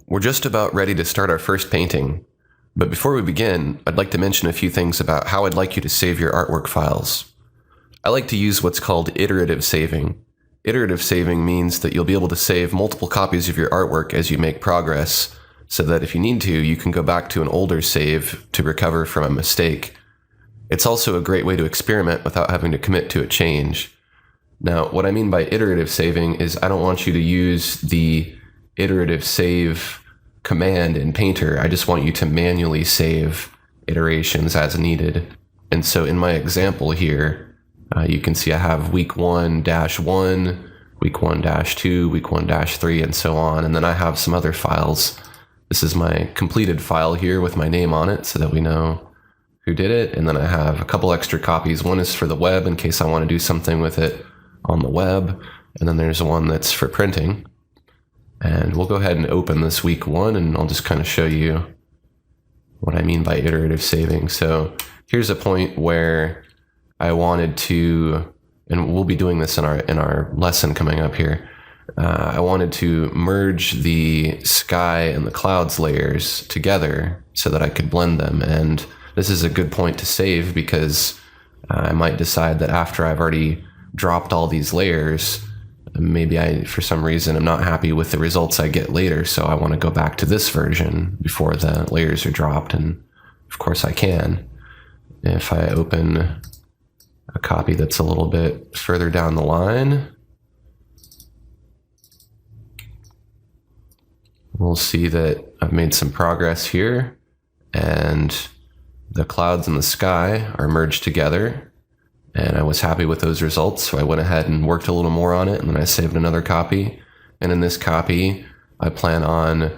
We're just about ready to start our first painting, but before we begin, I'd like to mention a few things about how I'd like you to save your artwork files. I like to use what's called iterative saving. Iterative saving means that you'll be able to save multiple copies of your artwork as you make progress, so that if you need to, you can go back to an older save to recover from a mistake. It's also a great way to experiment without having to commit to a change. Now, what I mean by iterative saving is I don't want you to use the iterative save command in Painter. I just want you to manually save iterations as needed. And so in my example here, you can see I have week 1-1, week 1-2, week 1-3, and so on. And then I have some other files. This is my completed file here with my name on it so that we know who did it. And then I have a couple extra copies. One is for the web in case I want to do something with it on the web. And then there's one that's for printing. And we'll go ahead and open this week 1 and I'll just kind of show you what I mean by iterative saving. So here's a point where I wanted to, and we'll be doing this in our lesson coming up here. I wanted to merge the sky and the clouds layers together so that I could blend them. And this is a good point to save because I might decide that after I've already dropped all these layers, maybe I, for some reason, I'm not happy with the results I get later, so I want to go back to this version before the layers are dropped, and of course I can. If I open a copy that's a little bit further down the line, we'll see that I've made some progress here, and the clouds and the sky are merged together. And I was happy with those results, so I went ahead and worked a little more on it, and then I saved another copy. And in this copy, I plan on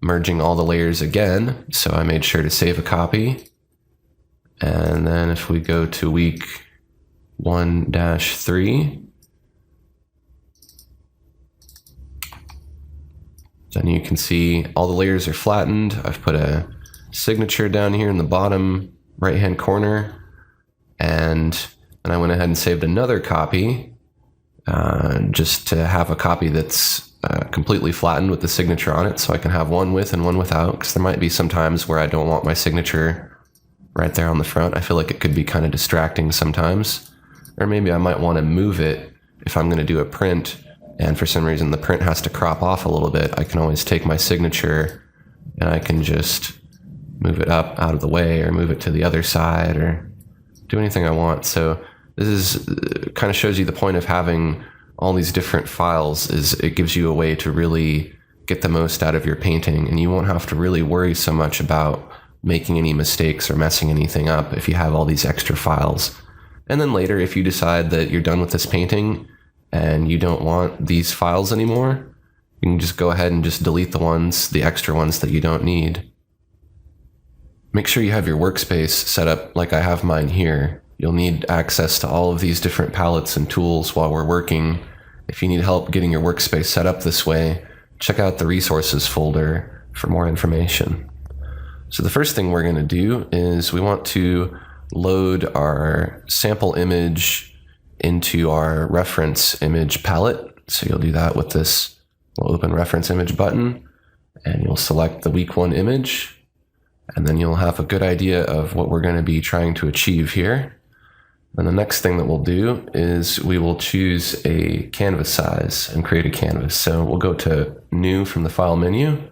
merging all the layers again, so I made sure to save a copy. And then if we go to week 1-3, then you can see all the layers are flattened. I've put a signature down here in the bottom right-hand corner, and I went ahead and saved another copy just to have a copy that's completely flattened with the signature on it, so I can have one with and one without, because there might be some times where I don't want my signature right there on the front. I feel like it could be kind of distracting sometimes. Or maybe I might want to move it if I'm going to do a print, and for some reason the print has to crop off a little bit. I can always take my signature and I can just move it up out of the way or move it to the other side or do anything I want. So this is kind of shows you the point of having all these different files is it gives you a way to really get the most out of your painting, and you won't have to really worry so much about making any mistakes or messing anything up if you have all these extra files. And then later, if you decide that you're done with this painting and you don't want these files anymore, you can just go ahead and just delete the extra ones that you don't need. Make sure you have your workspace set up like I have mine here. You'll need access to all of these different palettes and tools while we're working. If you need help getting your workspace set up this way, check out the resources folder for more information. So the first thing we're going to do is we want to load our sample image into our reference image palette. So you'll do that with this. We'll open reference image button and you'll select the week 1 image, and then you'll have a good idea of what we're going to be trying to achieve here. And the next thing that we'll do is we will choose a canvas size and create a canvas. So we'll go to New from the File menu,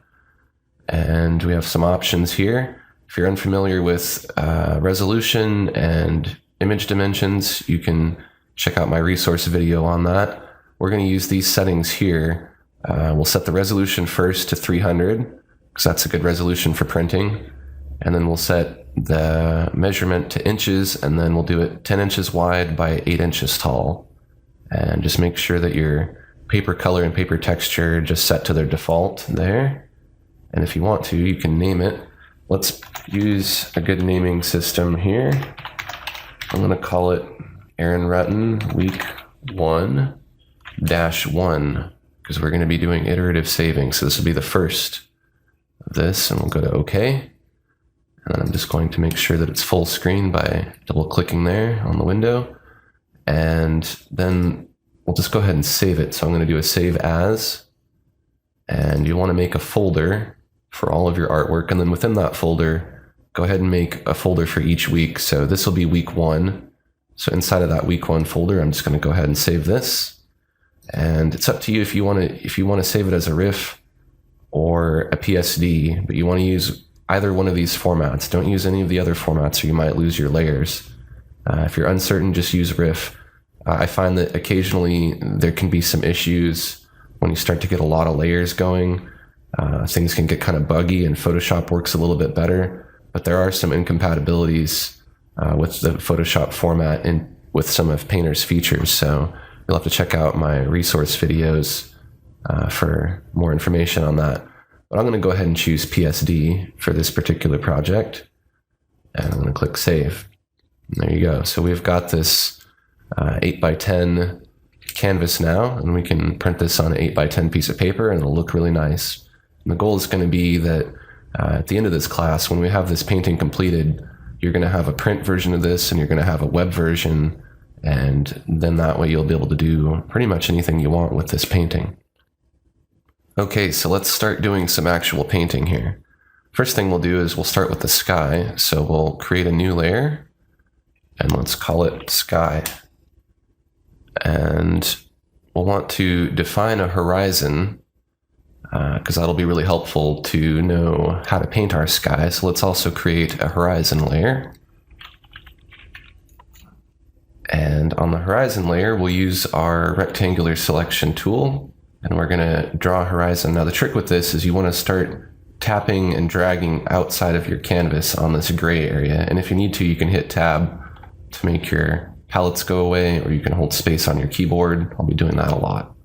and we have some options here. If you're unfamiliar with resolution and image dimensions, you can check out my resource video on that. We're going to use these settings here. We'll set the resolution first to 300, because that's a good resolution for printing. And then we'll set the measurement to inches, and then we'll do it 10 inches wide by 8 inches tall. And just make sure that your paper color and paper texture just set to their default there. And if you want to, you can name it. Let's use a good naming system here. I'm going to call it Aaron Rutten Week 1-1, because we're going to be doing iterative saving. So this will be the first of this, and we'll go to OK. And then I'm just going to make sure that it's full screen by double clicking there on the window. And then we'll just go ahead and save it. So I'm going to do a save as, and you want to make a folder for all of your artwork. And then within that folder, go ahead and make a folder for each week. So this will be week 1. So inside of that week 1 folder, I'm just going to go ahead and save this. And it's up to you if you want to save it as a RIF or a PSD, but you want to use either one of these formats. Don't use any of the other formats or you might lose your layers. If you're uncertain, just use RIF. I find that occasionally there can be some issues when you start to get a lot of layers going. Things can get kind of buggy and Photoshop works a little bit better, but there are some incompatibilities with the Photoshop format and with some of Painter's features. So you'll have to check out my resource videos for more information on that. But I'm going to go ahead and choose PSD for this particular project. And I'm going to click Save. And there you go. So we've got this 8x10 canvas now, and we can print this on an 8x10 piece of paper and it'll look really nice. And the goal is going to be that at the end of this class, when we have this painting completed, you're going to have a print version of this and you're going to have a web version. And then that way you'll be able to do pretty much anything you want with this painting. Okay, so let's start doing some actual painting here. First thing we'll do is we'll start with the sky. So we'll create a new layer and let's call it sky. And we'll want to define a horizon because that'll be really helpful to know how to paint our sky. So let's also create a horizon layer. And on the horizon layer, we'll use our rectangular selection tool. And we're going to draw a horizon. Now the trick with this is you want to start tapping and dragging outside of your canvas on this gray area. And if you need to, you can hit Tab to make your palettes go away, or you can hold space on your keyboard. I'll be doing that a lot.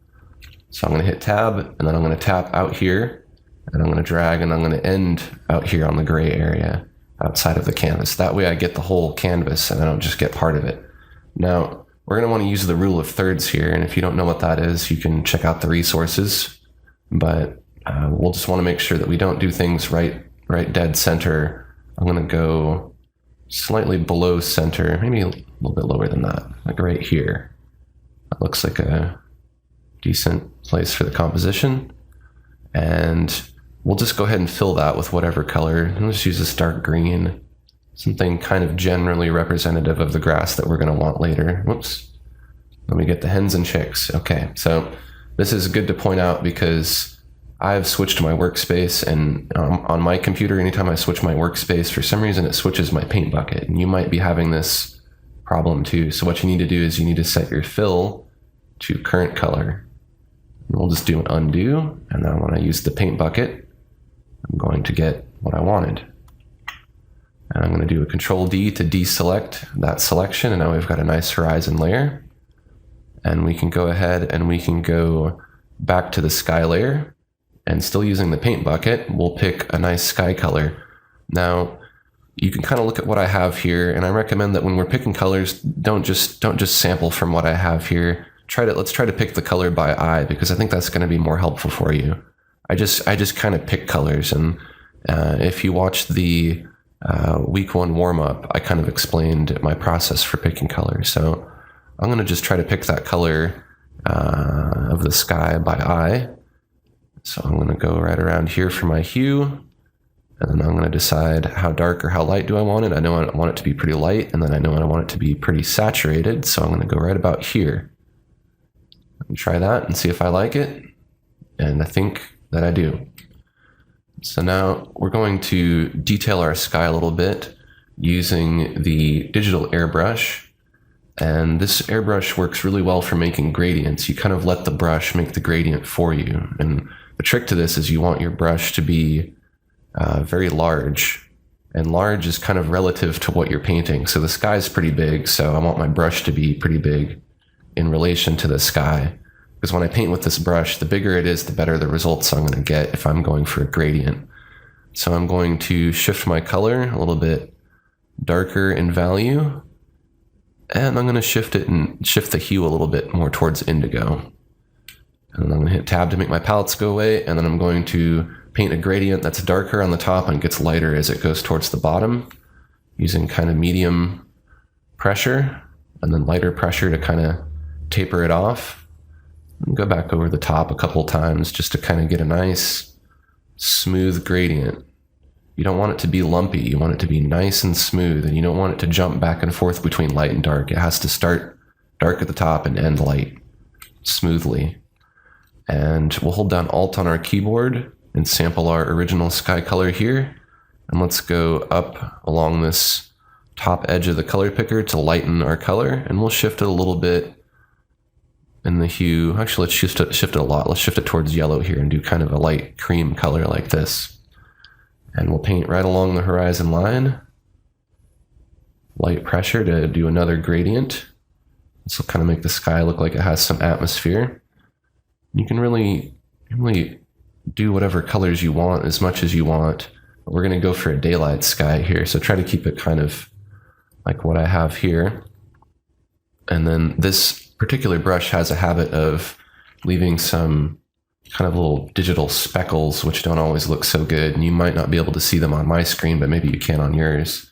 So I'm going to hit Tab, and then I'm going to tap out here, and I'm going to drag, and I'm going to end out here on the gray area outside of the canvas. That way I get the whole canvas, and I don't just get part of it. Now, we're going to want to use the rule of thirds here, and if you don't know what that is, you can check out the resources, but we'll just want to make sure that we don't do things right dead center. I'm going to go slightly below center, maybe a little bit lower than that, like right here. That looks like a decent place for the composition, and we'll just go ahead and fill that with whatever color. Let's use this dark green. Something kind of generally representative of the grass that we're going to want later. Whoops. Let me get the hens and chicks. Okay, so this is good to point out because I've switched my workspace, and on my computer, anytime I switch my workspace, for some reason it switches my paint bucket, and you might be having this problem too. So what you need to do is you need to set your fill to current color. And we'll just do an undo, and then when I use the paint bucket, I'm going to get what I wanted. And I'm going to do a Ctrl D to deselect that selection. And now we've got a nice horizon layer. And we can go ahead and we can go back to the sky layer. And still using the paint bucket, we'll pick a nice sky color. Now, you can kind of look at what I have here. And I recommend that when we're picking colors, don't just sample from what I have here. Let's try to pick the color by eye, because I think that's going to be more helpful for you. I just kind of pick colors. And if you watch the week 1 warm-up, I kind of explained my process for picking colors. So I'm going to just try to pick that color of the sky by eye. So I'm going to go right around here for my hue, and then I'm going to decide how dark or how light do I want it. I know I want it to be pretty light, and then I know I want it to be pretty saturated, so I'm going to go right about here. And try that and see if I like it, and I think that I do. So now we're going to detail our sky a little bit using the digital airbrush. And this airbrush works really well for making gradients. You kind of let the brush make the gradient for you. And the trick to this is you want your brush to be very large. And large is kind of relative to what you're painting. So the sky is pretty big, so I want my brush to be pretty big in relation to the sky. Because when I paint with this brush, the bigger it is, the better the results I'm going to get if I'm going for a gradient. So I'm going to shift my color a little bit darker in value, and I'm going to shift the hue a little bit more towards indigo. And then I'm going to hit Tab to make my palettes go away, and then I'm going to paint a gradient that's darker on the top and gets lighter as it goes towards the bottom, using kind of medium pressure, and then lighter pressure to kind of taper it off. Go back over the top a couple times just to kind of get a nice smooth gradient. You don't want it to be lumpy. You want it to be nice and smooth, and you don't want it to jump back and forth between light and dark. It has to start dark at the top and end light smoothly. And we'll hold down Alt on our keyboard and sample our original sky color here. And let's go up along this top edge of the color picker to lighten our color, and we'll shift it a little bit in the hue. Actually, let's shift it a lot. Let's shift it towards yellow here and do kind of a light cream color like this. And we'll paint right along the horizon line. Light pressure to do another gradient. This will kind of make the sky look like it has some atmosphere. You can really do whatever colors you want, as much as you want. But we're going to go for a daylight sky here, so try to keep it kind of like what I have here. And then this particular brush has a habit of leaving some kind of little digital speckles, which don't always look so good, and you might not be able to see them on my screen, but maybe you can on yours.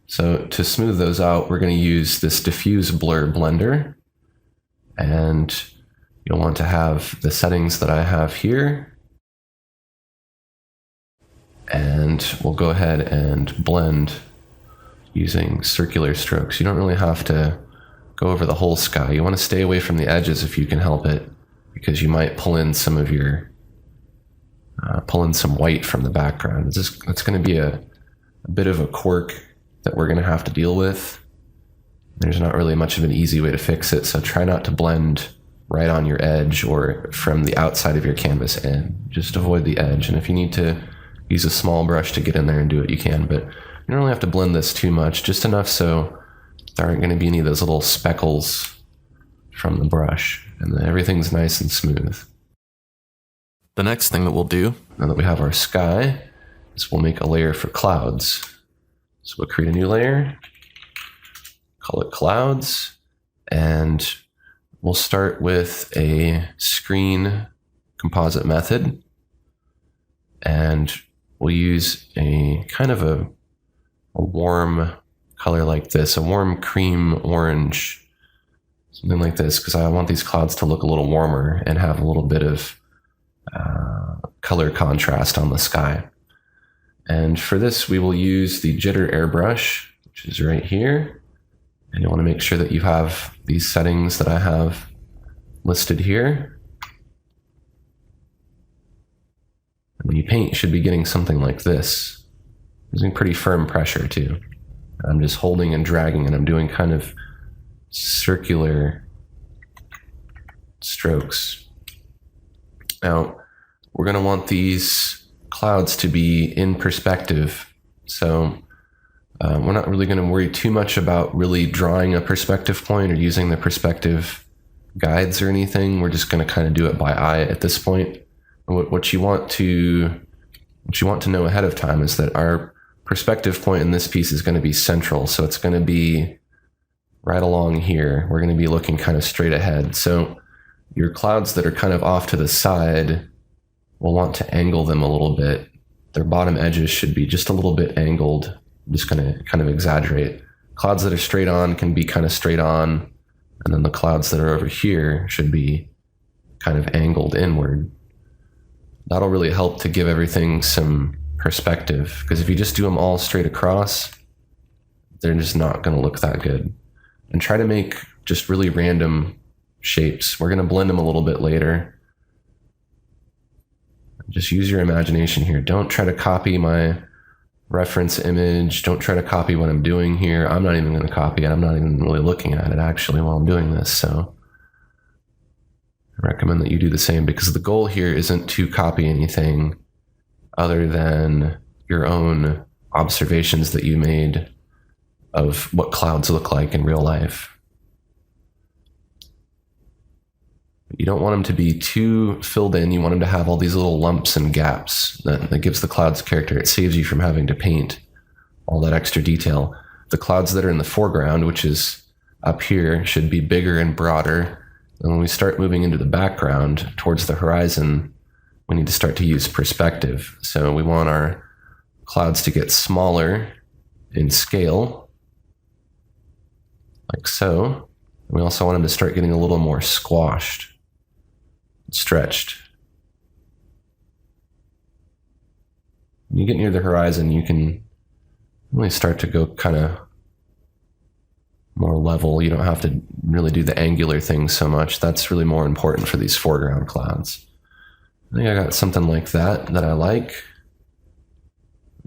So to smooth those out, we're going to use this diffuse blur blender, and you'll want to have the settings that I have here, and we'll go ahead and blend using circular strokes. You don't really have to go over the whole sky. You want to stay away from the edges if you can help it, because you might pull in some of your white from the background. It's going to be a bit of a quirk that we're going to have to deal with. There's not really much of an easy way to fix it, so try not to blend right on your edge or from the outside of your canvas in. Just avoid the edge, and if you need to use a small brush to get in there and do it, you can, but you don't really have to blend this too much, just enough so there aren't going to be any of those little speckles from the brush, and then everything's nice and smooth. The next thing that we'll do, now that we have our sky, is we'll make a layer for clouds. So we'll create a new layer, call it clouds, and we'll start with a screen composite method, and we'll use a kind of a warm color like this, a warm cream orange, something like this, because I want these clouds to look a little warmer and have a little bit of color contrast on the sky. And for this, we will use the jitter airbrush, which is right here. And you want to make sure that you have these settings that I have listed here. And when you paint, you should be getting something like this, using pretty firm pressure too. I'm just holding and dragging, and I'm doing kind of circular strokes. Now, we're going to want these clouds to be in perspective, so we're not really going to worry too much about really drawing a perspective point or using the perspective guides or anything. We're just going to kind of do it by eye at this point. What you want to know ahead of time is that our perspective point in this piece is going to be central, so it's going to be right along here. We're going to be looking kind of straight ahead. So your clouds that are kind of off to the side, we'll want to angle them a little bit. Their bottom edges should be just a little bit angled. I'm just going to kind of exaggerate. Clouds that are straight on can be kind of straight on, and then the clouds that are over here should be kind of angled inward. That'll really help to give everything some perspective, because if you just do them all straight across, they're just not going to look that good. And try to make just really random shapes. We're going to blend them a little bit later. Just use your imagination here. Don't try to copy my reference image. Don't try to copy what I'm doing here. I'm not even going to copy it. I'm not even really looking at it actually while I'm doing this. So I recommend that you do the same, because the goal here isn't to copy anything other than your own observations that you made of what clouds look like in real life. You don't want them to be too filled in. You want them to have all these little lumps and gaps that gives the clouds character. It saves you from having to paint all that extra detail. The clouds that are in the foreground, which is up here, should be bigger and broader. And when we start moving into the background towards the horizon, we need to start to use perspective. So we want our clouds to get smaller in scale, like so. We also want them to start getting a little more squashed, stretched. When you get near the horizon, you can really start to go kind of more level. You don't have to really do the angular thing so much. That's really more important for these foreground clouds. I think I got something like that I like.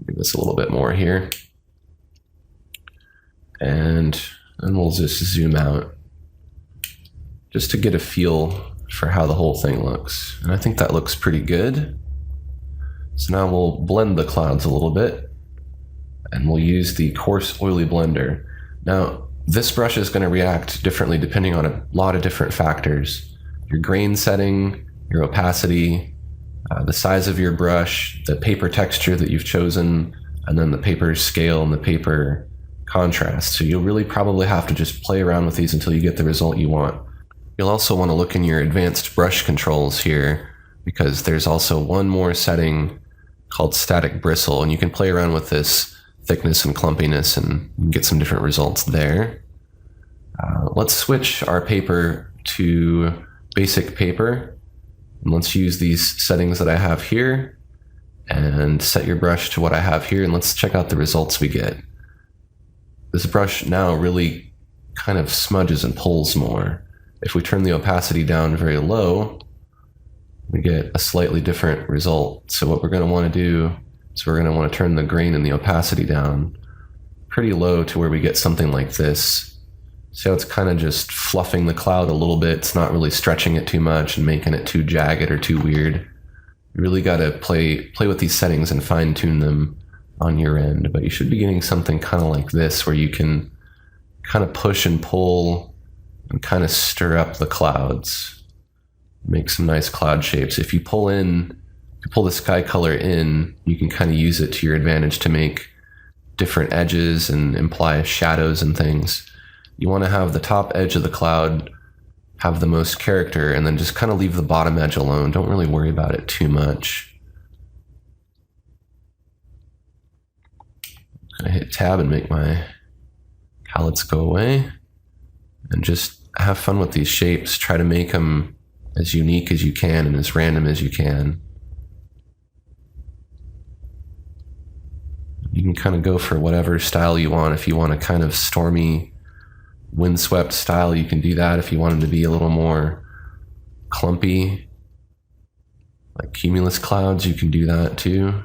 Give this a little bit more here. And then we'll just zoom out just to get a feel for how the whole thing looks. And I think that looks pretty good. So now we'll blend the clouds a little bit, and we'll use the coarse oily blender. Now, this brush is going to react differently depending on a lot of different factors. Your grain setting, your opacity, the size of your brush, the paper texture that you've chosen, and then the paper scale and the paper contrast. So you'll really probably have to just play around with these until you get the result you want. You'll also want to look in your advanced brush controls here, because there's also one more setting called static bristle, and you can play around with this thickness and clumpiness and get some different results there. Let's switch our paper to basic paper, and let's use these settings that I have here and set your brush to what I have here, and let's check out the results we get. This brush now really kind of smudges and pulls more. If we turn the opacity down very low, we get a slightly different result. So what we're going to want to do is we're going to want to turn the grain and the opacity down pretty low to where we get something like this. See how it's kind of just fluffing the cloud a little bit. It's not really stretching it too much and making it too jagged or too weird. You really got to play with these settings and fine tune them on your end. But you should be getting something kind of like this, where you can kind of push and pull and kind of stir up the clouds. Make some nice cloud shapes. If you pull the sky color in, you can kind of use it to your advantage to make different edges and imply shadows and things. You want to have the top edge of the cloud have the most character, and then just kind of leave the bottom edge alone. Don't really worry about it too much. I'm gonna hit tab and make my palettes go away, and just have fun with these shapes. Try to make them as unique as you can and as random as you can. You can kind of go for whatever style you want. If you want a kind of stormy, windswept style, you can do that. If you want them to be a little more clumpy, like cumulus clouds, you can do that too.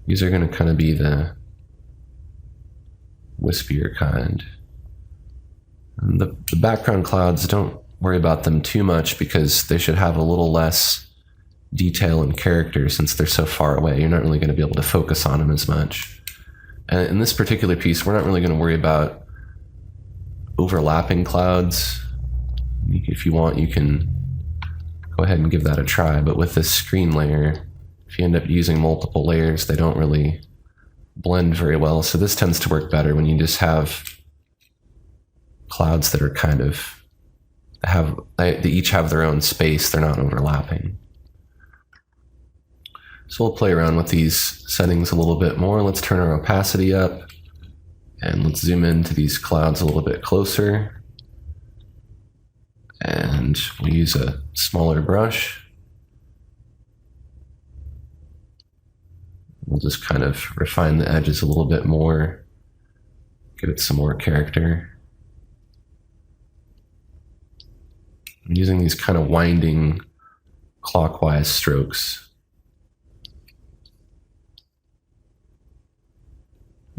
These are going to kind of be the wispier kind. And the background clouds, don't worry about them too much, because they should have a little less detail and character since they're so far away. You're not really going to be able to focus on them as much. And in this particular piece, we're not really going to worry about overlapping clouds. If you want, you can go ahead and give that a try. But with this screen layer, if you end up using multiple layers, they don't really blend very well. So this tends to work better when you just have clouds that are kind of they each have their own space. They're not overlapping. So we'll play around with these settings a little bit more. Let's turn our opacity up, and let's zoom into these clouds a little bit closer. And we'll use a smaller brush. We'll just kind of refine the edges a little bit more, give it some more character. I'm using these kind of winding clockwise strokes.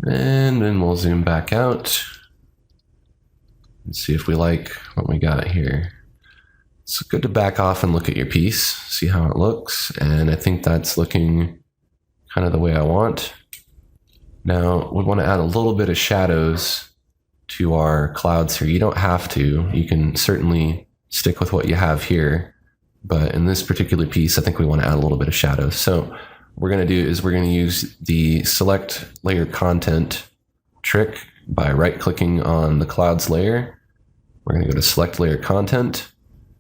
And then we'll zoom back out and see if we like what we got here. It's good to back off and look at your piece, see how it looks. And I think that's looking kind of the way I want. Now we want to add a little bit of shadows to our clouds here. You don't have to. You can certainly stick with what you have here, but in this particular piece, I think we want to add a little bit of shadow. So what we're going to do is we're going to use the select layer content trick by right-clicking on the clouds layer. We're going to go to select layer content.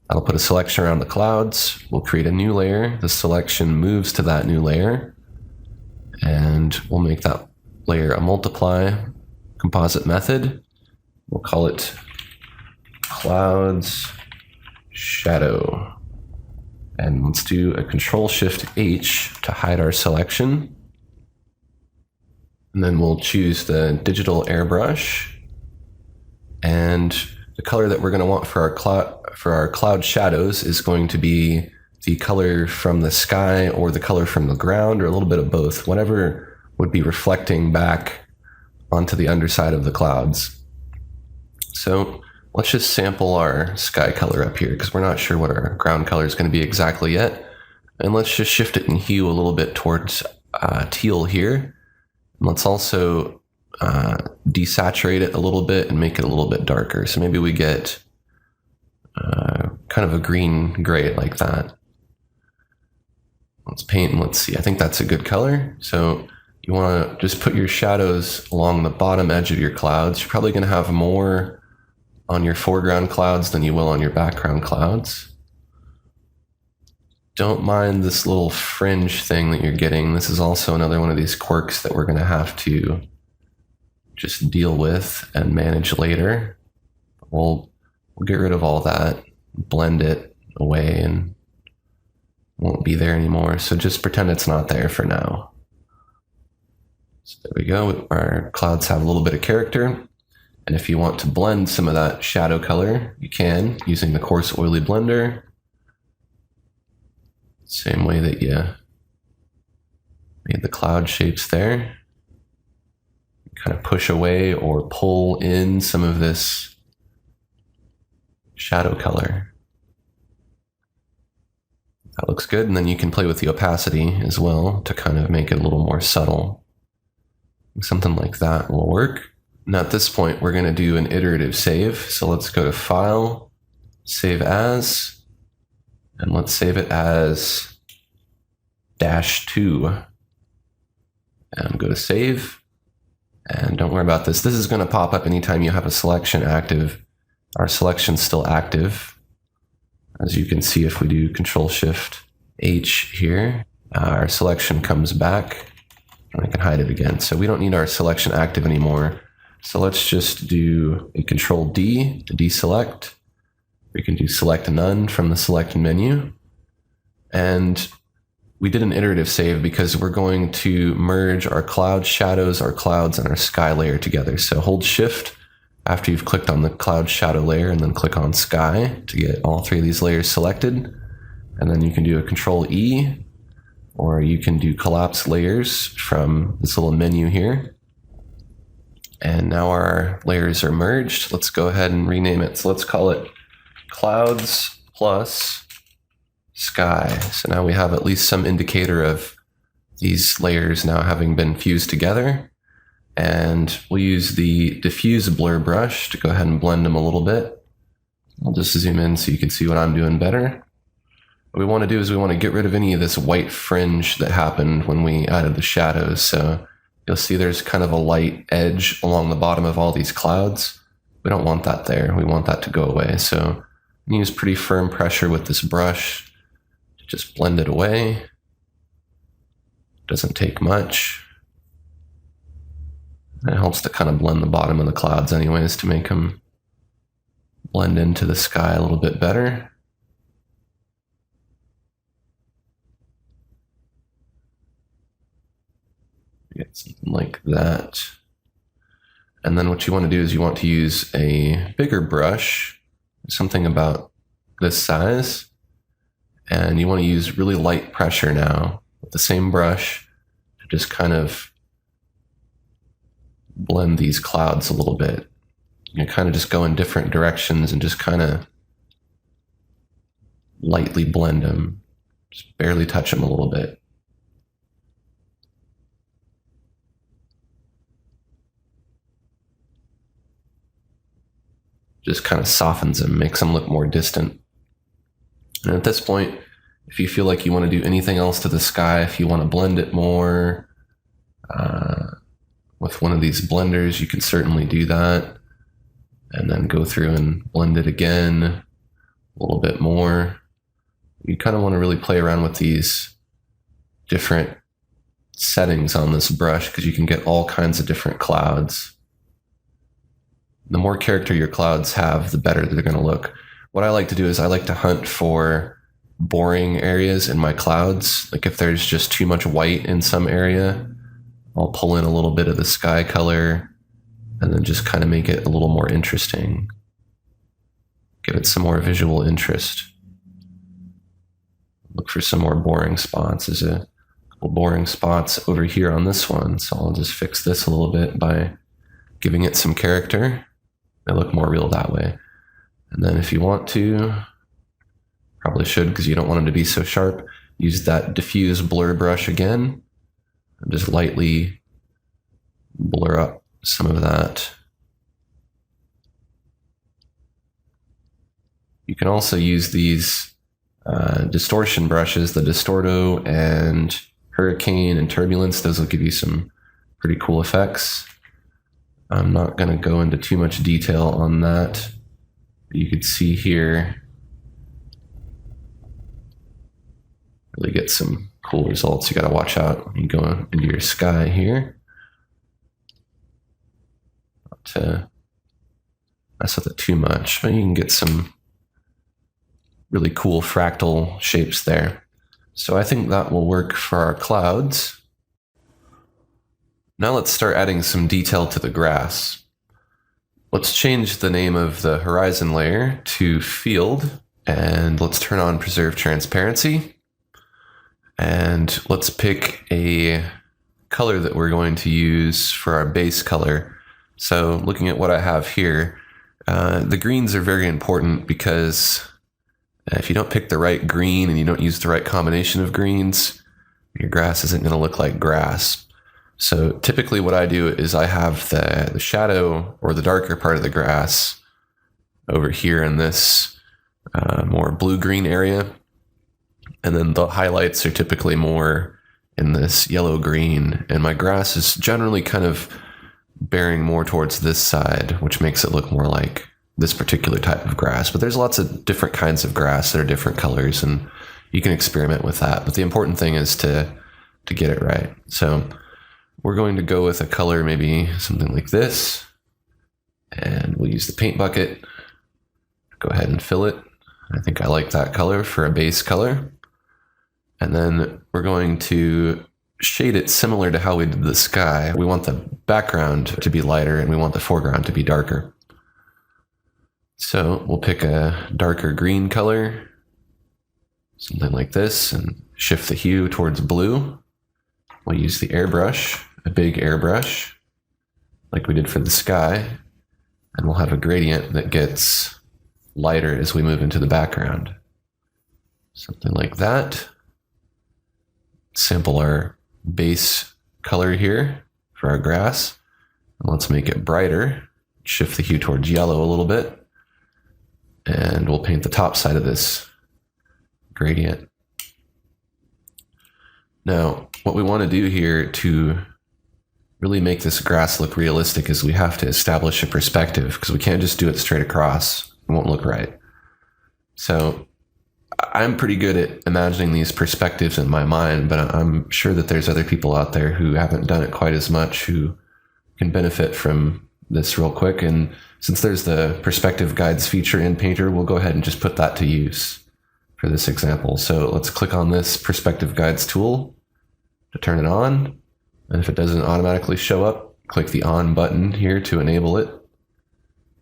That'll put a selection around the clouds. We'll create a new layer. The selection moves to that new layer, and we'll make that layer a multiply composite method. We'll call it clouds shadow. And let's do a Ctrl Shift H to hide our selection. And then we'll choose the digital airbrush. And the color that we're going to want for our cloud shadows is going to be the color from the sky or the color from the ground, or a little bit of both, whatever would be reflecting back onto the underside of the clouds. So let's just sample our sky color up here because we're not sure what our ground color is going to be exactly yet. And let's just shift it in hue a little bit towards teal here. And let's also desaturate it a little bit and make it a little bit darker. So maybe we get kind of a green gray like that. Let's paint and let's see. I think that's a good color. So you want to just put your shadows along the bottom edge of your clouds. You're probably going to have more on your foreground clouds than you will on your background clouds. Don't mind this little fringe thing that you're getting. This is also another one of these quirks that we're going to have to just deal with and manage later. We'll get rid of all that, blend it away, and won't be there anymore. So just pretend it's not there for now. So there we go. Our clouds have a little bit of character. And if you want to blend some of that shadow color, you can using the coarse oily blender. Same way that you made the cloud shapes there. Kind of push away or pull in some of this shadow color. That looks good. And then you can play with the opacity as well to kind of make it a little more subtle. Something like that will work. Now at this point, we're going to do an iterative save. So let's go to File, Save As, and let's save it as -2. And go to Save. And don't worry about this. This is going to pop up anytime you have a selection active. Our selection's still active. As you can see, if we do Control-Shift-H here, our selection comes back, and I can hide it again. So we don't need our selection active anymore. So let's just do a Control-D to deselect. We can do Select None from the Select menu. And we did an iterative save because we're going to merge our cloud shadows, our clouds, and our sky layer together. So hold Shift after you've clicked on the cloud shadow layer, and then click on sky to get all three of these layers selected. And then you can do a Control E, or you can do collapse layers from this little menu here. And now our layers are merged. Let's go ahead and rename it. So let's call it Clouds plus Sky. So now we have at least some indicator of these layers now having been fused together. And we'll use the diffuse blur brush to go ahead and blend them a little bit. I'll just zoom in so you can see what I'm doing better. What we want to do is we want to get rid of any of this white fringe that happened when we added the shadows. So you'll see there's kind of a light edge along the bottom of all these clouds. We don't want that there. We want that to go away. So use pretty firm pressure with this brush to just blend it away. Doesn't take much. It helps to kind of blend the bottom of the clouds anyways to make them blend into the sky a little bit better. Get something like that. And then what you want to do is you want to use a bigger brush, something about this size. And you want to use really light pressure now with the same brush to just kind of blend these clouds a little bit. You kind of just go in different directions and just kind of lightly blend them. Just barely touch them a little bit. Just kind of softens them, makes them look more distant. And at this point, if you feel like you want to do anything else to the sky, if you want to blend it more, with one of these blenders, you can certainly do that. And then go through and blend it again a little bit more. You kind of want to really play around with these different settings on this brush because you can get all kinds of different clouds. The more character your clouds have, the better they're going to look. What I like to do is I like to hunt for boring areas in my clouds. Like if there's just too much white in some area, I'll pull in a little bit of the sky color and then just kind of make it a little more interesting. Give it some more visual interest. Look for some more boring spots. There's a couple boring spots over here on this one, so I'll just fix this a little bit by giving it some character. They look more real that way. And then if you want to, probably should because you don't want them to be so sharp, use that diffuse blur brush again and just lightly blur up some of that. You can also use these distortion brushes, the Distorto and Hurricane and Turbulence. Those will give you some pretty cool effects. I'm not going to go into too much detail on that. You could see here, really get some cool results. You got to watch out when you go into your sky here. Not to mess with it too much, but you can get some really cool fractal shapes there. So I think that will work for our clouds. Now let's start adding some detail to the grass. Let's change the name of the horizon layer to Field, and let's turn on Preserve Transparency. And let's pick a color that we're going to use for our base color. So looking at what I have here, the greens are very important because if you don't pick the right green and you don't use the right combination of greens, your grass isn't going to look like grass. So typically what I do is I have the shadow or the darker part of the grass over here in this more blue-green area. And then the highlights are typically more in this yellow-green. And my grass is generally kind of bearing more towards this side, which makes it look more like this particular type of grass. But there's lots of different kinds of grass that are different colors, and you can experiment with that. But the important thing is to get it right. So we're going to go with a color, maybe something like this, and we'll use the paint bucket. Go ahead and fill it. I think I like that color for a base color. And then we're going to shade it similar to how we did the sky. We want the background to be lighter and we want the foreground to be darker. So we'll pick a darker green color, something like this, and shift the hue towards blue. We'll use the airbrush, a big airbrush, like we did for the sky, and we'll have a gradient that gets lighter as we move into the background. Something like that. Sample our base color here for our grass. And let's make it brighter. Shift the hue towards yellow a little bit. And we'll paint the top side of this gradient. Now, what we want to do here to really make this grass look realistic is we have to establish a perspective, because we can't just do it straight across. It won't look right. So I'm pretty good at imagining these perspectives in my mind, but I'm sure that there's other people out there who haven't done it quite as much who can benefit from this real quick. And since there's the perspective guides feature in Painter, we'll go ahead and just put that to use for this example. So let's click on this perspective guides tool to turn it on. And if it doesn't automatically show up, click the on button here to enable it.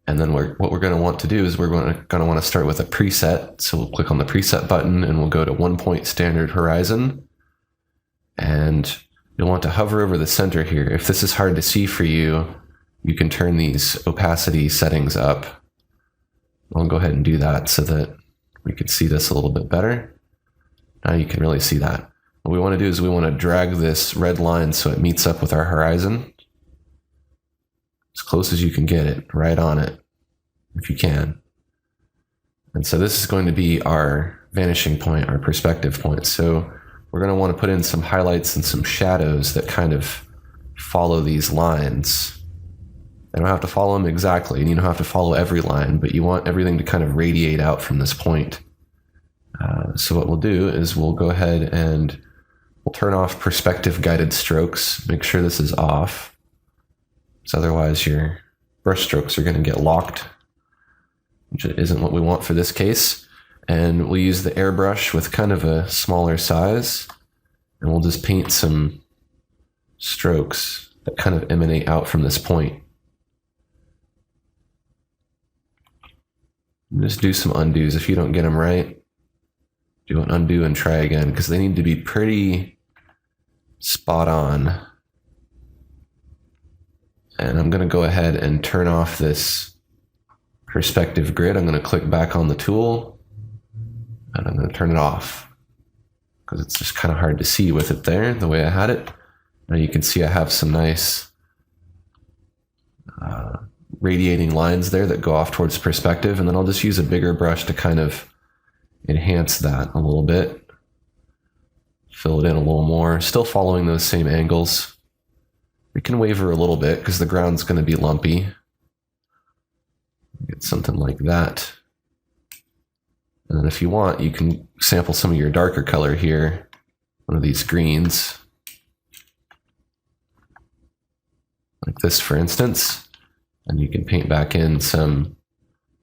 And then what we're going to want to do is we're going to want to start with a preset. So we'll click on the preset button and we'll go to 1-point standard horizon. And you'll want to hover over the center here. If this is hard to see for you, you can turn these opacity settings up. I'll go ahead and do that so that we can see this a little bit better. Now you can really see that. What we want to do is we want to drag this red line so it meets up with our horizon. As close as you can get it, right on it, if you can. And so this is going to be our vanishing point, our perspective point. So we're going to want to put in some highlights and some shadows that kind of follow these lines. You don't have to follow them exactly, and you don't have to follow every line, but you want everything to kind of radiate out from this point. So what we'll do is we'll go ahead and we'll turn off perspective guided strokes. Make sure this is off, because otherwise your brush strokes are going to get locked, which isn't what we want for this case. And we'll use the airbrush with kind of a smaller size, and we'll just paint some strokes that kind of emanate out from this point. Just do some undos. If you don't get them right, do an undo and try again, because they need to be pretty spot on. And I'm going to go ahead and turn off this perspective grid. I'm going to click back on the tool and I'm going to turn it off because it's just kind of hard to see with it there the way I had it. Now you can see I have some nice radiating lines there that go off towards perspective, and then I'll just use a bigger brush to kind of enhance that a little bit, fill it in a little more, still following those same angles. We can waver a little bit because the ground's going to be lumpy. Get something like that. And then if you want, you can sample some of your darker color here, one of these greens, like this for instance, and you can paint back in some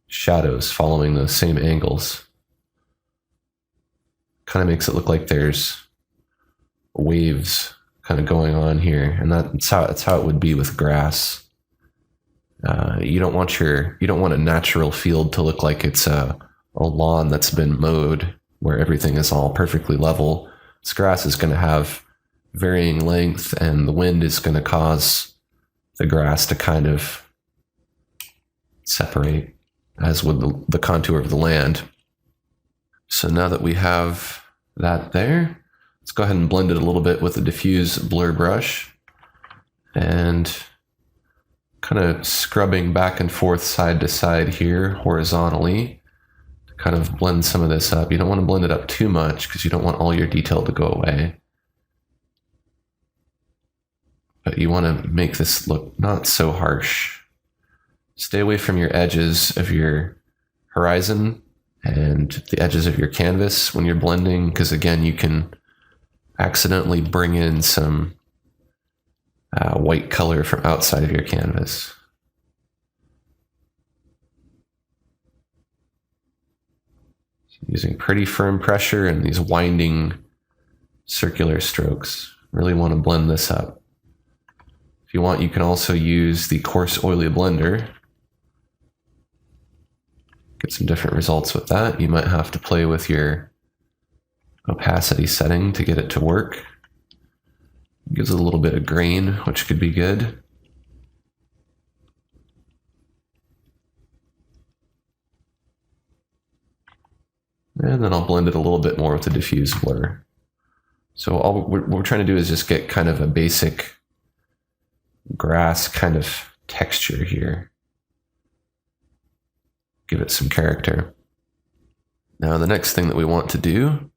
shadows following those same angles. Kind of makes it look like there's waves kind of going on here, and that's how it would be with grass. You don't want a natural field to look like it's a lawn that's been mowed where everything is all perfectly level. This grass is going to have varying length, and the wind is going to cause the grass to kind of separate, as would the contour of the land. So now that we have that there, let's go ahead and blend it a little bit with a diffuse blur brush and kind of scrubbing back and forth side to side here horizontally to kind of blend some of this up. You don't want to blend it up too much because you don't want all your detail to go away. But you want to make this look not so harsh. Stay away from your edges of your horizon and the edges of your canvas when you're blending, because again, you can accidentally bring in some white color from outside of your canvas. Using pretty firm pressure and these winding circular strokes. Really want to blend this up. If you want, you can also use the coarse oily blender. Get some different results with that. You might have to play with your opacity setting to get it to work. It gives it a little bit of grain, which could be good. And then I'll blend it a little bit more with the diffuse blur. So all we're trying to do is just get kind of a basic grass kind of texture here. Give it some character. Now the next thing that we want to do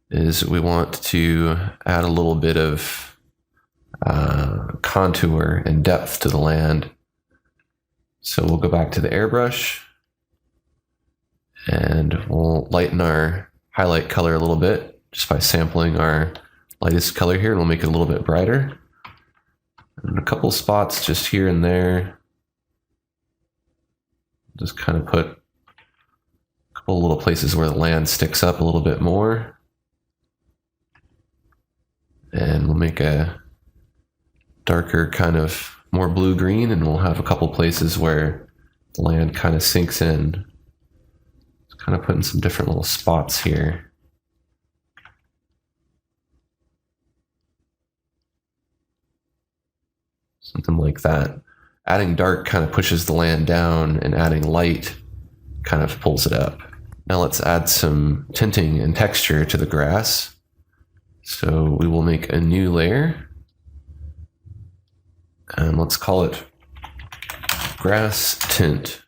is we want to add a little bit of contour and depth to the land. So we'll go back to the airbrush and we'll lighten our highlight color a little bit just by sampling our lightest color here, and we'll make it a little bit brighter. And a couple spots just here and there. Just kind of put a couple little places where the land sticks up a little bit more. And we'll make a darker kind of more blue-green, and we'll have a couple places where the land kind of sinks in. Just kind of putting some different little spots here. Something like that. Adding dark kind of pushes the land down, and adding light kind of pulls it up. Now let's add some tinting and texture to the grass. So we will make a new layer, and let's call it grass tint.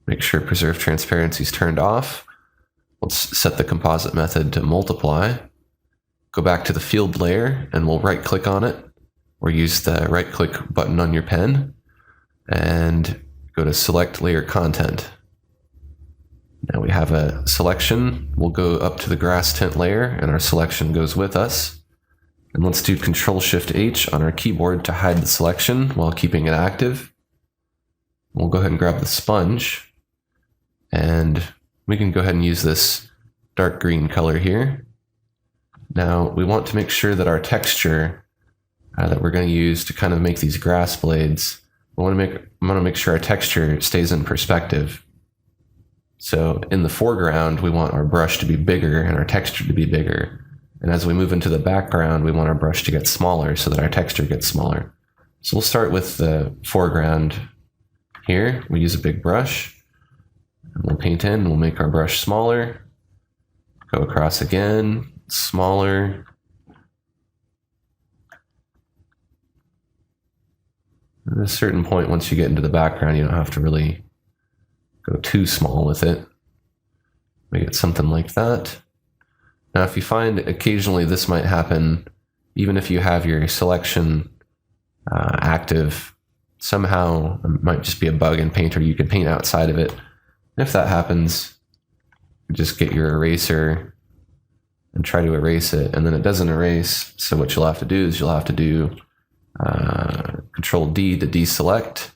Make sure preserve transparency is turned off. Let's set the composite method to multiply. Go back to the field layer and we'll right click on it, or use the right click button on your pen and go to select layer content. Now we have a selection. We'll go up to the grass tint layer and our selection goes with us. And let's do Ctrl Shift H on our keyboard to hide the selection while keeping it active. We'll go ahead and grab the sponge, and we can go ahead and use this dark green color here. Now we want to make sure that our texture that we're going to use to kind of make these grass blades. I want to make sure our texture stays in perspective. So in the foreground, we want our brush to be bigger and our texture to be bigger. And as we move into the background, we want our brush to get smaller so that our texture gets smaller. So we'll start with the foreground here. We use a big brush. And we'll paint in, we'll make our brush smaller. Go across again, smaller. At a certain point, once you get into the background, you don't have to really go too small with it. Make it something like that. Now, if you find occasionally this might happen, even if you have your selection active, somehow it might just be a bug in Painter. You could paint outside of it. If that happens, just get your eraser and try to erase it, and then it doesn't erase. So what you'll have to do is you'll have to do Ctrl D to deselect,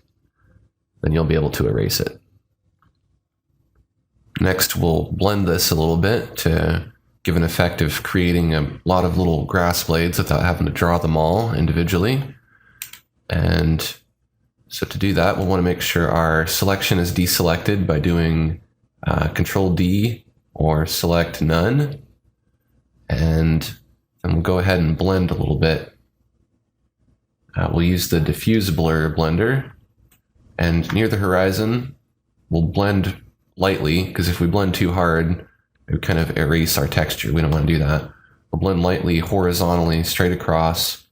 then you'll be able to erase it. Next, we'll blend this a little bit to give an effect of creating a lot of little grass blades without having to draw them all individually. And so to do that, we'll want to make sure our selection is deselected by doing Ctrl D or select none. And then we'll go ahead and blend a little bit. We'll use the diffuse blur blender, and near the horizon, we'll blend lightly, because if we blend too hard, it would kind of erase our texture. We don't want to do that. We'll blend lightly, horizontally, straight across,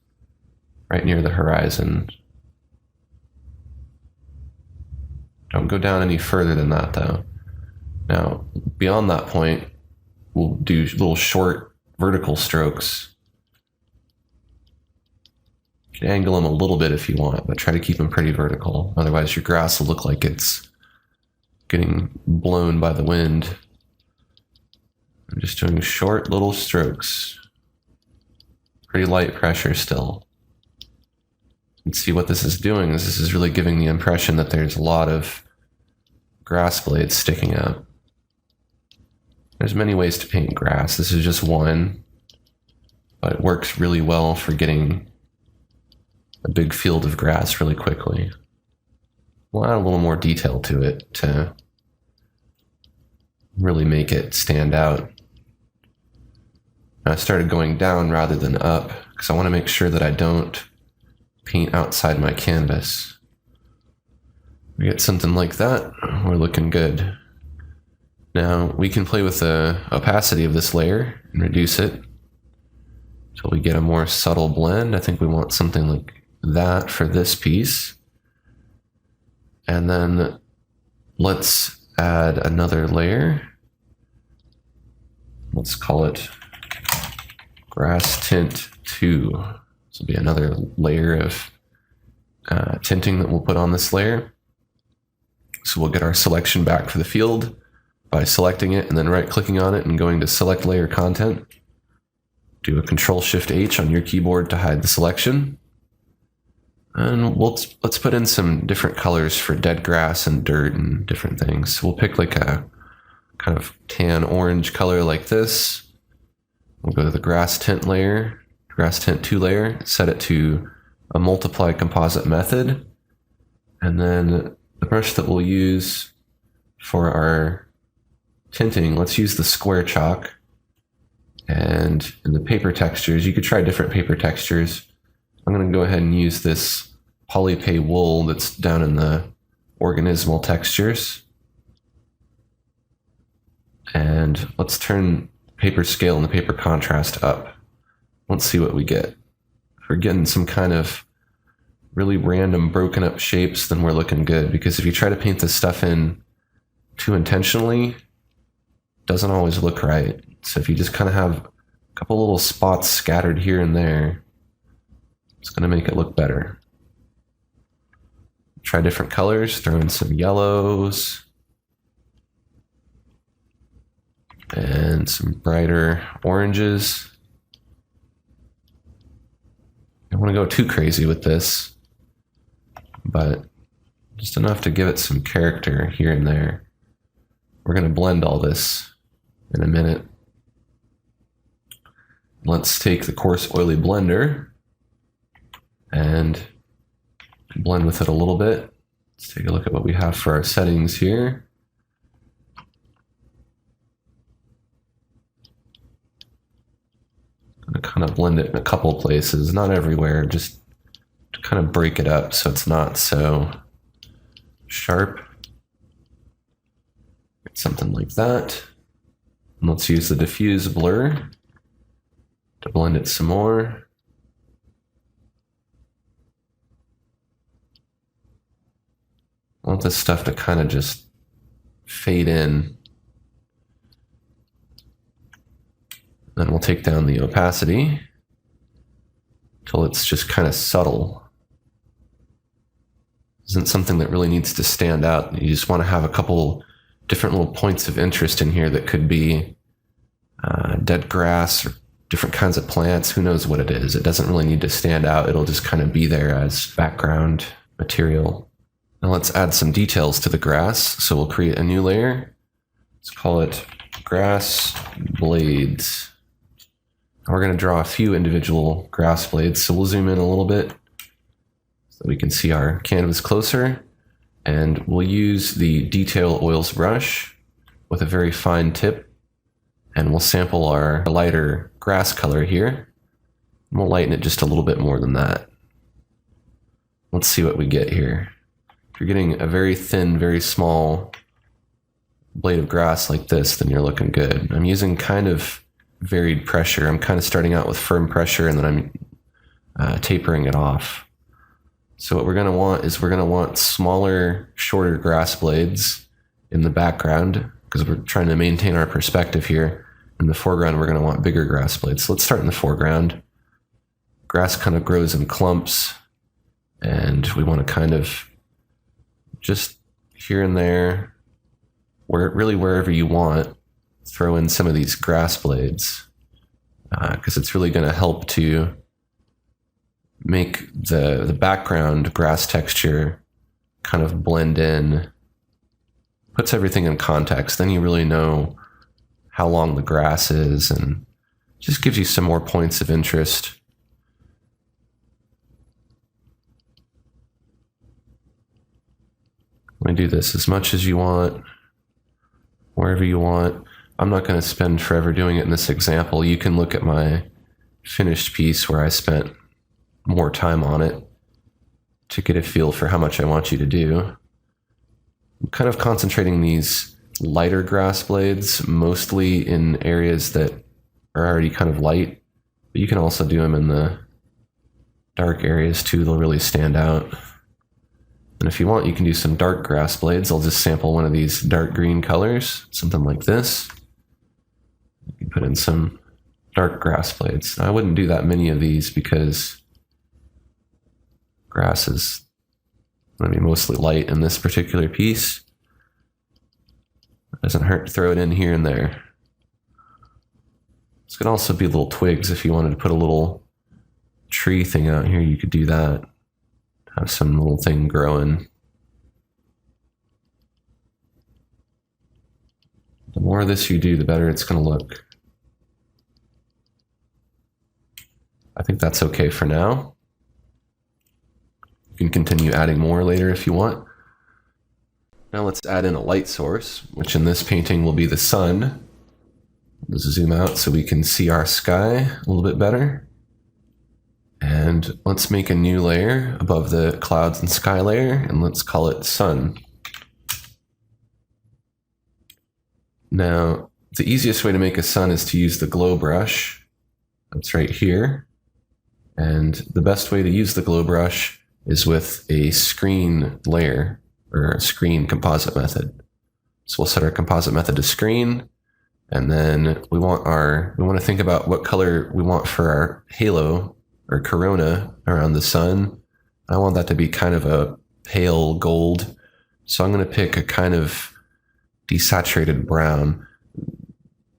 right near the horizon. Don't go down any further than that, though. Now, beyond that point, we'll do little short vertical strokes. You can angle them a little bit if you want, but try to keep them pretty vertical. Otherwise, your grass will look like it's getting blown by the wind. I'm just doing short little strokes. Pretty light pressure still. And see what this is doing is this is really giving the impression that there's a lot of grass blades sticking out. There's many ways to paint grass. This is just one, but it works really well for getting a big field of grass really quickly. We'll add a little more detail to it to really make it stand out. I started going down rather than up because I want to make sure that I don't paint outside my canvas. We get something like that, we're looking good. Now we can play with the opacity of this layer and reduce it until we get a more subtle blend. I think we want something like that for this piece. And then let's add another layer. Let's call it Grass Tint 2. This will be another layer of tinting that we'll put on this layer. So we'll get our selection back for the field by selecting it and then right-clicking on it and going to Select Layer Content. Do a Ctrl-Shift-H on your keyboard to hide the selection. And let's put in some different colors for dead grass and dirt and different things. We'll pick like a kind of tan orange color like this. We'll go to the Grass Tint layer, Grass Tint 2 layer, set it to a multiply composite method. And then the brush that we'll use for our tinting, let's use the square chalk. And in the paper textures, you could try different paper textures. I'm going to go ahead and use this Polypay wool that's down in the organismal textures. And let's turn paper scale and the paper contrast up. Let's see what we get. If we're getting some kind of really random broken up shapes, then we're looking good. Because if you try to paint this stuff in too intentionally, it doesn't always look right. So if you just kind of have a couple little spots scattered here and there, it's going to make it look better. Try different colors, throw in some yellows and some brighter oranges. I don't want to go too crazy with this, but just enough to give it some character here and there. We're going to blend all this in a minute. Let's take the coarse oily blender and blend with it a little bit. Let's take a look at what we have for our settings here. I'm going to kind of blend it in a couple places, not everywhere, just to kind of break it up so it's not so sharp. Something like that. And let's use the diffuse blur to blend it some more. I want this stuff to kind of just fade in. Then we'll take down the opacity till it's just kind of subtle. Isn't something that really needs to stand out. You just want to have a couple different little points of interest in here that could be dead grass or different kinds of plants. Who knows what it is? It doesn't really need to stand out. It'll just kind of be there as background material. Now let's add some details to the grass. So we'll create a new layer. Let's call it grass blades. We're going to draw a few individual grass blades. So we'll zoom in a little bit so we can see our canvas closer. And we'll use the detail oils brush with a very fine tip. And we'll sample our lighter grass color here. And we'll lighten it just a little bit more than that. Let's see what we get here. If you're getting a very thin, very small blade of grass like this, then you're looking good. I'm using kind of varied pressure. I'm kind of starting out with firm pressure and then I'm tapering it off. So what we're going to want is we're going to want smaller, shorter grass blades in the background because we're trying to maintain our perspective here. In the foreground, we're going to want bigger grass blades. So let's start in the foreground. Grass kind of grows in clumps and we want to kind of just here and there, really wherever you want, throw in some of these grass blades because it's really going to help to make the background grass texture kind of blend in, puts everything in context. Then you really know how long the grass is and just gives you some more points of interest. I'm going to do this as much as you want, wherever you want. I'm not going to spend forever doing it in this example. You can look at my finished piece where I spent more time on it to get a feel for how much I want you to do. I'm kind of concentrating these lighter grass blades mostly in areas that are already kind of light, but you can also do them in the dark areas too. They'll really stand out. And if you want, you can do some dark grass blades. I'll just sample one of these dark green colors, something like this. You can put in some dark grass blades. I wouldn't do that many of these because grass is going to be mostly light in this particular piece. It doesn't hurt to throw it in here and there. This could also be little twigs. If you wanted to put a little tree thing out here, you could do that. Have some little thing growing. The more of this you do, the better it's going to look. I think that's okay for now. You can continue adding more later if you want. Now let's add in a light source, which in this painting will be the sun. Let's zoom out so we can see our sky a little bit better. And let's make a new layer above the clouds and sky layer, and let's call it sun. Now, the easiest way to make a sun is to use the glow brush. That's right here. And the best way to use the glow brush is with a screen layer or a screen composite method. So we'll set our composite method to screen, and then we want to think about what color we want for our halo or corona around the sun. I want that to be kind of a pale gold. So I'm going to pick a kind of desaturated brown.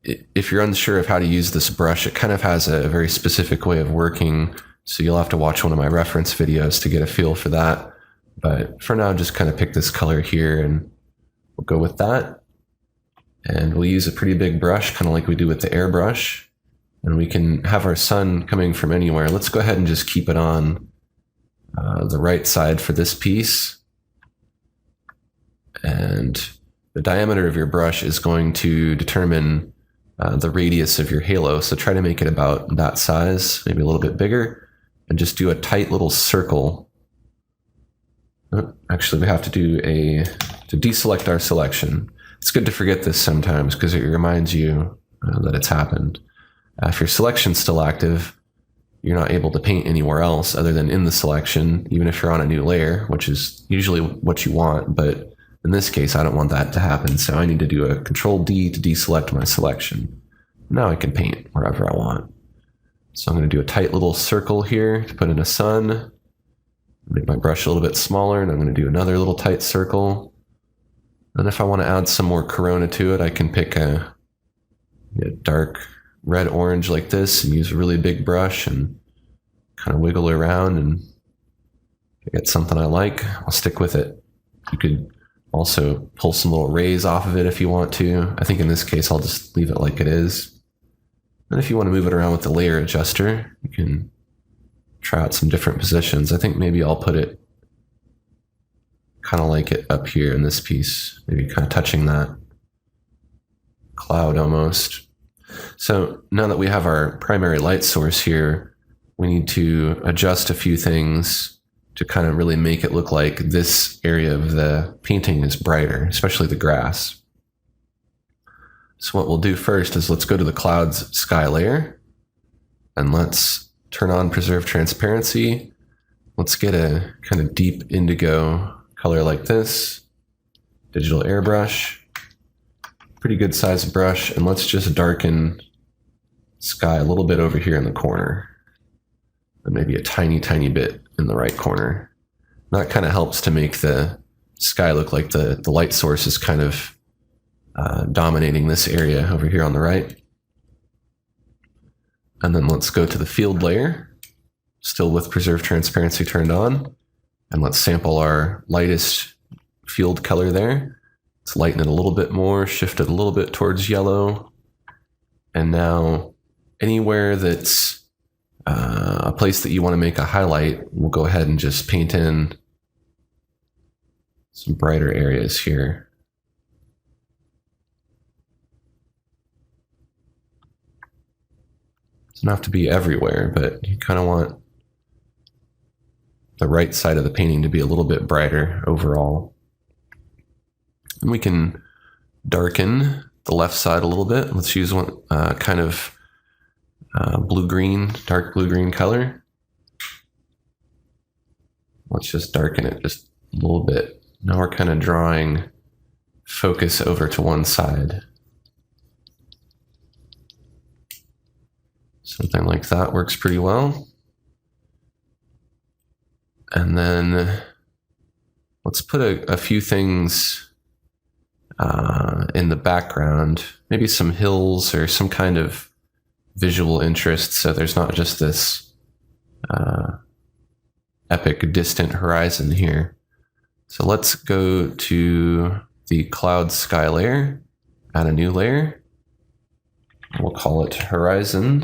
If you're unsure of how to use this brush, it kind of has a very specific way of working. So you'll have to watch one of my reference videos to get a feel for that. But for now, just kind of pick this color here and we'll go with that. And we'll use a pretty big brush, kind of like we do with the airbrush. And we can have our sun coming from anywhere. Let's go ahead and just keep it on the right side for this piece. And the diameter of your brush is going to determine the radius of your halo. So try to make it about that size, maybe a little bit bigger, and just do a tight little circle. Actually, we have to to deselect our selection. It's good to forget this sometimes because it reminds you that it's happened. If your selection's still active, you're not able to paint anywhere else other than in the selection, even if you're on a new layer, which is usually what you want. But in this case, I don't want that to happen. So I need to do a Ctrl D to deselect my selection. Now I can paint wherever I want. So I'm going to do a tight little circle here to put in a sun. Make my brush a little bit smaller, and I'm going to do another little tight circle. And if I want to add some more corona to it, I can pick a dark red-orange like this and use a really big brush and kind of wiggle around, and if I get something I like, I'll stick with it. You could also pull some little rays off of it if you want to. I think in this case, I'll just leave it like it is. And if you want to move it around with the layer adjuster, you can try out some different positions. I think maybe I'll put it kind of like it up here in this piece, maybe kind of touching that cloud almost. So now that we have our primary light source here, we need to adjust a few things to kind of really make it look like this area of the painting is brighter, especially the grass. So what we'll do first is let's go to the clouds sky layer and let's turn on preserve transparency. Let's get a kind of deep indigo color like this, digital airbrush, pretty good size brush, and let's just darken sky a little bit over here in the corner, and maybe a tiny, tiny bit in the right corner. That kind of helps to make the sky look like the light source is kind of dominating this area over here on the right. And then let's go to the field layer, still with preserve transparency turned on, and let's sample our lightest field color there. Let's lighten it a little bit more, shift it a little bit towards yellow. And now anywhere that's a place that you want to make a highlight, we'll go ahead and just paint in some brighter areas here. It doesn't have to be everywhere, but you kind of want the right side of the painting to be a little bit brighter overall. And we can darken the left side a little bit. Let's use one kind of blue-green, dark blue-green color. Let's just darken it just a little bit. Now we're kind of drawing focus over to one side. Something like that works pretty well. And then let's put a few things in the background, maybe some hills or some kind of visual interest, so there's not just this epic distant horizon here. So let's go to the cloud sky layer, add a new layer. We'll call it horizon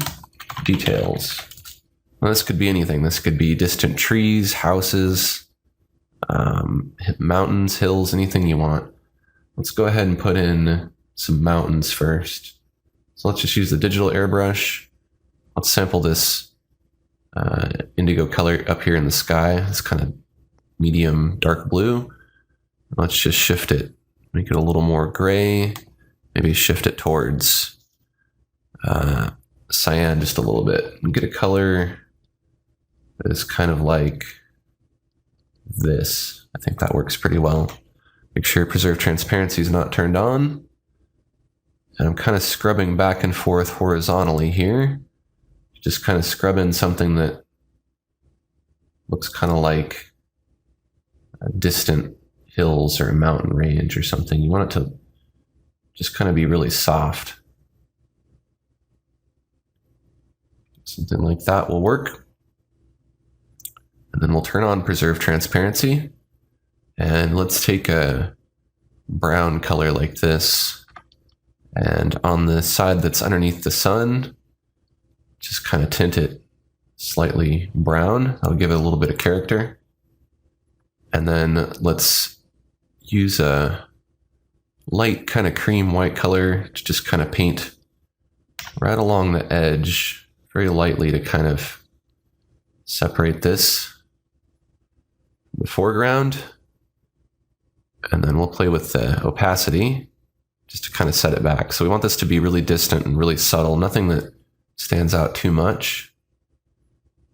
details. Well, this could be anything. This could be distant trees, houses, mountains, hills, anything you want. Let's go ahead and put in some mountains first. So let's just use the digital airbrush. Let's sample this indigo color up here in the sky. It's kind of medium dark blue. Let's just shift it, make it a little more gray. Maybe shift it towards cyan just a little bit and get a color that is kind of like this. I think that works pretty well. Make sure preserve transparency is not turned on. And I'm kind of scrubbing back and forth horizontally here. Just kind of scrub in something that looks kind of like distant hills or a mountain range or something. You want it to just kind of be really soft. Something like that will work. And then we'll turn on preserve transparency. And let's take a brown color like this. And on the side that's underneath the sun, just kind of tint it slightly brown. That'll give it a little bit of character. And then let's use a light kind of cream white color to just kind of paint right along the edge very lightly to kind of separate this from the foreground. And then we'll play with the opacity just to kind of set it back. So we want this to be really distant and really subtle, nothing that stands out too much.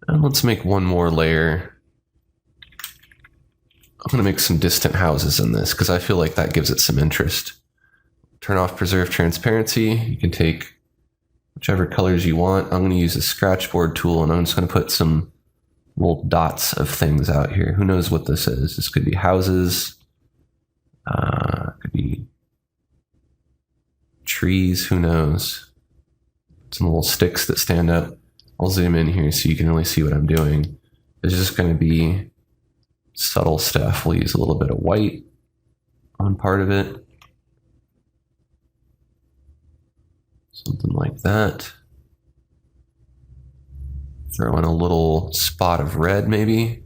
And let's make one more layer. I'm going to make some distant houses in this because I feel like that gives it some interest. Turn off preserve transparency. You can take whichever colors you want. I'm going to use a scratch board tool, and I'm just going to put some little dots of things out here. Who knows what this is? This could be houses. Could be trees. Who knows? Some little sticks that stand up. I'll zoom in here so you can really see what I'm doing. It's just going to be subtle stuff. We'll use a little bit of white on part of it. Something like that. Throw in a little spot of red maybe.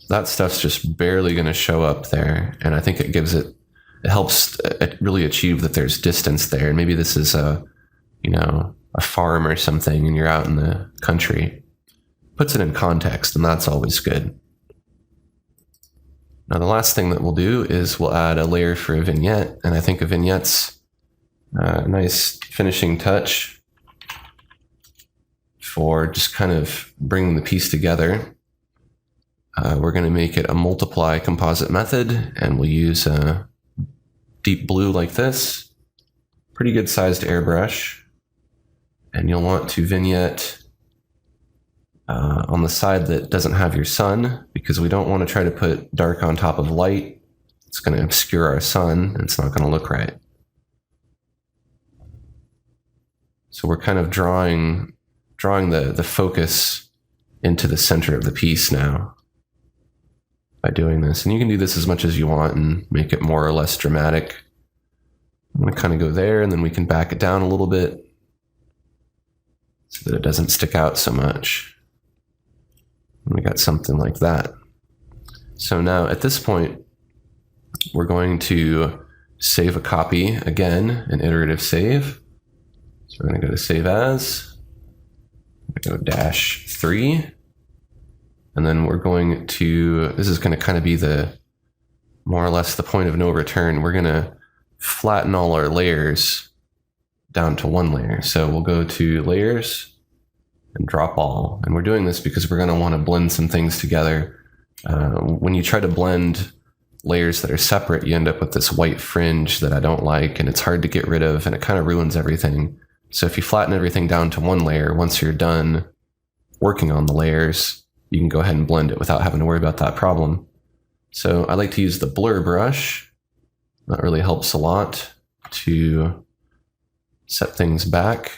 That stuff's just barely going to show up there, and I think it gives it helps it really achieve that there's distance there. And maybe this is a farm or something, and you're out in the country. Puts it in context, and that's always good. Now the last thing that we'll do is we'll add a layer for a vignette, and I think a vignette's a nice finishing touch for just kind of bringing the piece together. We're going to make it a multiply composite method, and we'll use a deep blue like this, pretty good sized airbrush, and you'll want to vignette on the side that doesn't have your sun, because we don't want to try to put dark on top of light. It's going to obscure our sun, and it's not going to look right. So we're kind of drawing the focus into the center of the piece now by doing this. And you can do this as much as you want and make it more or less dramatic. I'm going to kind of go there, and then we can back it down a little bit so that it doesn't stick out so much. And we got something like that. So now at this point, we're going to save a copy again, an iterative save. So we're going to go to save as, go -3. And then we're going to, this is going to kind of be the, more or less the point of no return. We're going to flatten all our layers down to one layer. So we'll go to layers and drop all. And we're doing this because we're going to want to blend some things together. When you try to blend layers that are separate, you end up with this white fringe that I don't like, and it's hard to get rid of, and it kind of ruins everything. So if you flatten everything down to one layer, once you're done working on the layers, you can go ahead and blend it without having to worry about that problem. So I like to use the blur brush. That really helps a lot to set things back.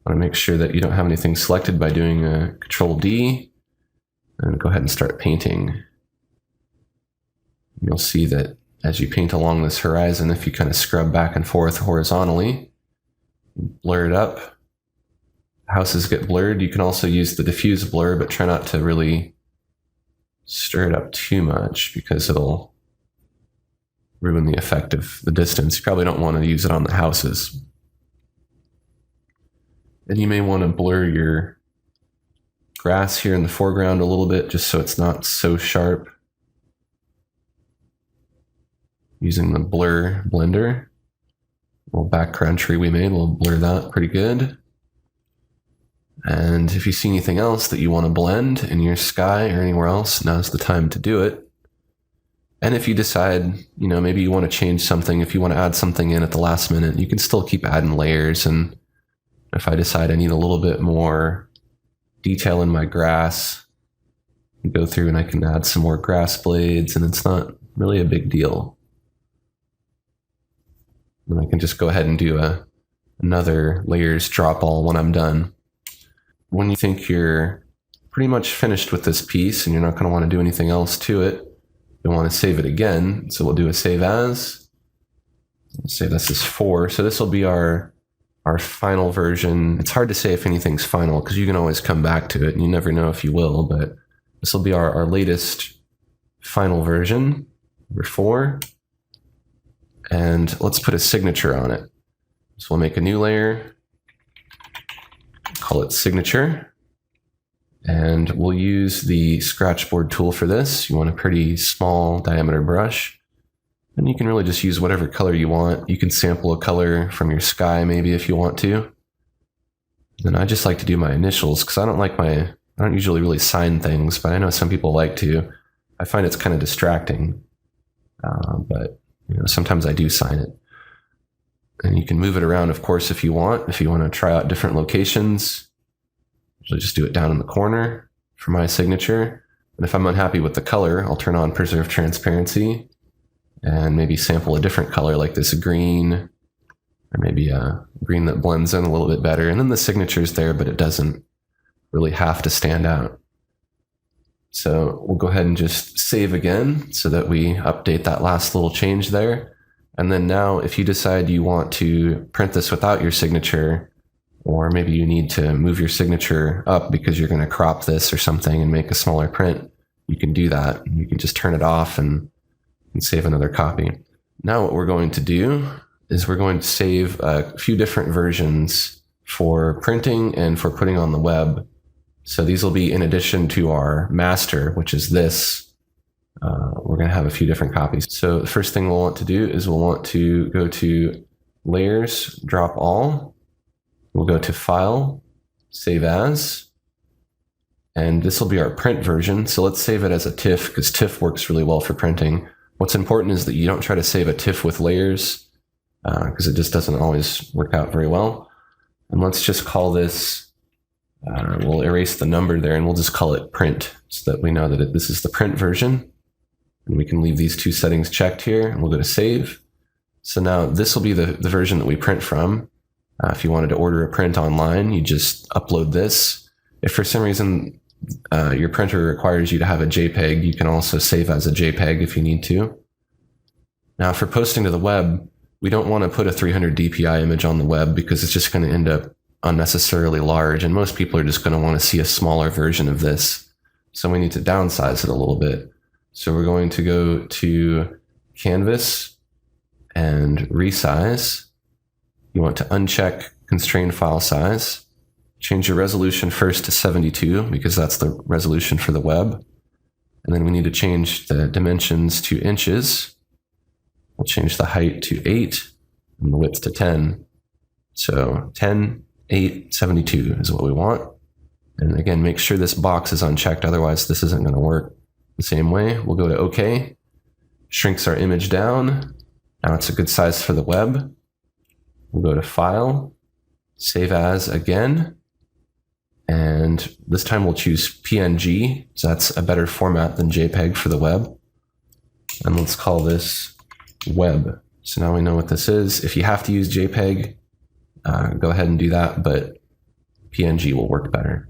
I want to make sure that you don't have anything selected by doing a Ctrl D, and go ahead and start painting. You'll see that as you paint along this horizon, if you kind of scrub back and forth horizontally, blur it up, houses get blurred. You can also use the diffuse blur, but try not to really stir it up too much because it'll ruin the effect of the distance. You probably don't want to use it on the houses. And you may want to blur your grass here in the foreground a little bit, just so it's not so sharp. Using the blur blender, little background tree we made, we'll blur that pretty good. And if you see anything else that you want to blend in your sky or anywhere else, now's the time to do it. And if you decide, maybe you want to change something, if you want to add something in at the last minute, you can still keep adding layers. And if I decide I need a little bit more detail in my grass, I go through and I can add some more grass blades, and it's not really a big deal. And I can just go ahead and do another layers drop all when I'm done. When you think you're pretty much finished with this piece and you're not going to want to do anything else to it, you'll want to save it again. So we'll do a save as. Let's say this is 4. So this will be our our final version. It's hard to say if anything's final because you can always come back to it and you never know if you will, but this will be our latest final version, number 4. And let's put a signature on it. So we'll make a new layer, call it signature, and we'll use the scratchboard tool for this. You want a pretty small diameter brush, and you can really just use whatever color you want. You can sample a color from your sky maybe if you want to. And I just like to do my initials because I don't usually really sign things, but I know some people like to. I find it's kind of distracting, but sometimes I do sign it. And you can move it around, of course, if you want. If you want to try out different locations, usually just do it down in the corner for my signature. And if I'm unhappy with the color, I'll turn on preserve transparency and maybe sample a different color like this green, or maybe a green that blends in a little bit better. And then the signature's there, but it doesn't really have to stand out. So we'll go ahead and just save again so that we update that last little change there. And then now if you decide you want to print this without your signature, or maybe you need to move your signature up because you're going to crop this or something and make a smaller print, you can do that. You can just turn it off and save another copy. Now what we're going to do is we're going to save a few different versions for printing and for putting on the web. So these will be in addition to our master, which is this. We're going to have a few different copies. So the first thing we'll want to do is we'll want to go to Layers, Drop All. We'll go to File, Save As. And this will be our print version. So let's save it as a TIFF because TIFF works really well for printing. What's important is that you don't try to save a TIFF with layers because it just doesn't always work out very well. And let's just call this, we'll erase the number there and we'll just call it print so that we know that this is the print version. And we can leave these 2 settings checked here and we'll go to save. So now this will be the version that we print from. If you wanted to order a print online, you just upload this. If for some reason your printer requires you to have a JPEG, you can also save as a JPEG if you need to. Now for posting to the web, we don't want to put a 300 dpi image on the web because it's just going to end up unnecessarily large, and most people are just going to want to see a smaller version of this. So we need to downsize it a little bit. So we're going to go to Canvas and Resize. You want to uncheck Constrain File Size. Change your resolution first to 72 because that's the resolution for the web. And then we need to change the dimensions to inches. We'll change the height to 8 and the width to 10. So 10, 8, 72 is what we want. And again, make sure this box is unchecked, otherwise this isn't going to work the same way. We'll go to OK. Shrinks our image down. Now it's a good size for the web. We'll go to File, Save As again. And this time we'll choose PNG, so that's a better format than JPEG for the web. And let's call this Web. So now we know what this is. If you have to use JPEG, go ahead and do that, but PNG will work better.